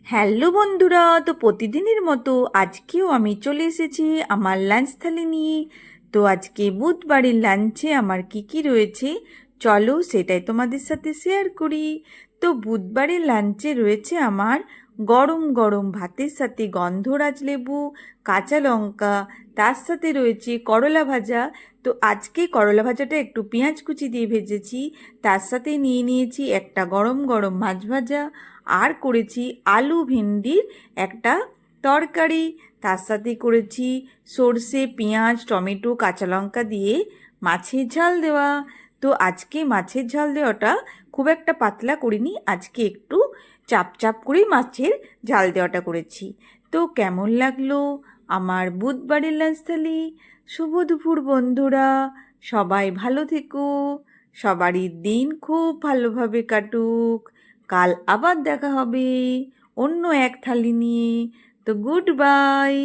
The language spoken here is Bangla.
হ্যালো বন্ধুরা, তো প্রতিদিনের মতো আজকেও আমি চলে এসেছি আমার লাঞ্চ থালি নিয়ে। তো আজকে বুধবারের লাঞ্চে আমার কি কি রয়েছে চলো সেটাই তোমাদের সাথে শেয়ার করি। তো বুধবারের লাঞ্চে রয়েছে আমার গরম গরম ভাতের সাথে গন্ধরাজ লেবু, কাঁচা লঙ্কা, তার সাথে রয়েছে করলা ভাজা। তো আজকে করলা ভাজাটা একটু পেঁয়াজ কুচি দিয়ে ভেজেছি, তার সাথে নিয়ে নিয়েছি একটা গরম গরম মাছ ভাজা, আর করেছি আলু ভেন্ডির একটা তরকারি, তার সাথে করেছি সর্ষে পেঁয়াজ টমেটো কাঁচা লঙ্কা দিয়ে মাছের ঝাল দেওয়া। তো আজকে মাছের ঝাল দেওয়াটা খুব একটা পাতলা করিনি, আজকে একটু চাপ চাপ করেই মাছের ঝাল দেওয়াটা করেছি। তো কেমন লাগলো আমার বুধবারের লাঞ্চ থালি? শুভ দুপুর বন্ধুরা, সবাই ভালো থেকো, সবারই দিন খুব ভালোভাবে কাটুক। কাল আবার দেখা হবে অন্য এক থালি নিয়ে। তো গুড বাই।